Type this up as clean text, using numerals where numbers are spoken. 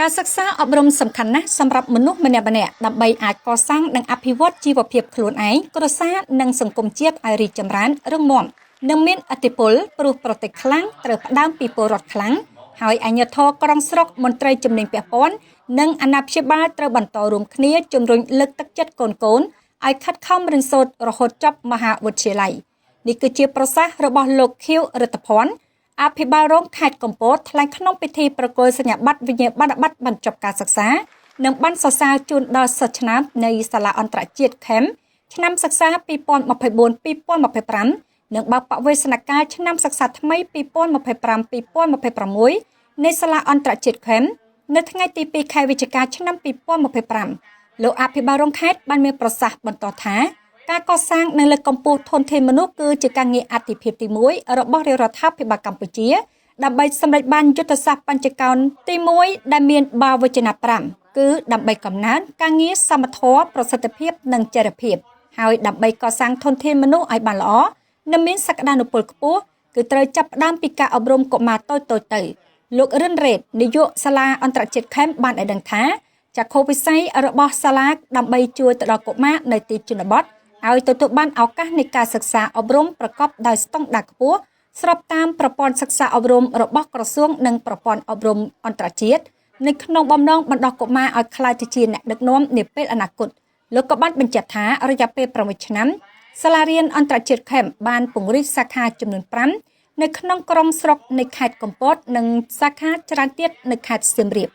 ការសិក្សាអប់រំសំខាន់ណាស់សម្រាប់មនុស្សម្នាក់ៗដើម្បីអាចកសាងនិងអភិវឌ្ឍជីវភាពខ្លួនឯងគ្រួសារនិងសង្គមជាតិឲ្យរីកចម្រើនរឹងមាំនិងមានឥទ្ធិពលព្រោះប្រទេសខ្លាំងត្រូវផ្ដើមពីពលរដ្ឋខ្លាំងហើយអាជ្ញាធរក្រុងស្រុកមន្ត្រីជំនាញពាក់ព័ន្ធនិងអាណាព្យាបាលត្រូវបន្តរួមគ្នាជំរុញលើកទឹកចិត្តកូនៗឲ្យខិតខំរៀនសូត្ររហូតចប់មហាវិទ្យាល័យនេះគឺជាប្រសាសន៍របស់លោកខៀវរដ្ឋភ័ណ្ឌអភិបាលរងខេត្តកំពតថ្លែងក្នុងពិធីប្រគល់សញ្ញាបត្រវិញ្ញាបនបត្របញ្ចប់ការសិក្សានិងបានសរសើរជូនដល់សិស្សឆ្នើមនៃសាលាអន្តរជាតិខេមឆ្នាំសិក្សា2024-2025និងបើកបរិវេសនកាលឆ្នាំសិក្សាថ្មី2025-2026នៃសាលាអន្តរជាតិខេមនៅថ្ងៃទី2ខែវិច្ឆិកាឆ្នាំ2025លោកអភិបាលរងខេត្តបានមានប្រសាសន៍បន្តថាការកសាងនិងលើកកម្ពស់ធនធានមនុស្សគឺជាការងារអាទិភាពទី1របស់រាជរដ្ឋាភិបាលកម្ពុជាដើម្បីសម្រេចបានយុទ្ធសាស្ត្របញ្ចកោណទី1ដែលមានបាវចនៈ5គឺដើម្បីកំណើនការងារសមធម៌ប្រសិទ្ធភាពនិងចីរភាពហើយដើម្បីកសាងធនធានមនុស្សឲ្យបានល្អនិងមានសក្តានុពលខ្ពស់គឺត្រូវចាប់ផ្ដើមពីការអប់រំកុមារតូចៗទៅលោករិនរ៉េតនាយកសាលាអន្តរជាតិខេមបានឲ្យដឹងថាចក្ខុវិស័យរបស់សាលាដើម្បីជួយទៅដល់កុមារនៅទីជនបទឲ្យទទួលបានឱកាសនៃការសិក្សាអប់រំប្រកបដោយស្តង់ដារខ្ពស់ស្របតាមប្រព័ន្ធសិក្សាអប់រំរបស់ក្រសួងនិងប្រព័ន្ធអប់រំអន្តរជាតិនៅក្នុងបំណងបណ្ដុះកុមារឲ្យក្លាយទៅជាអ្នកដឹកនាំនាពេលអនាគតលោកក៏បានបញ្ជាក់ថារយៈពេល6ឆ្នាំសាលារៀនអន្តរជាតិខេមបានពង្រីកសាខាចំនួន5នៅក្នុងក្រុងស្រុកនៃខេត្តកំពតនិងសាខាច្រើនទៀតនៅខេត្តសៀមរាប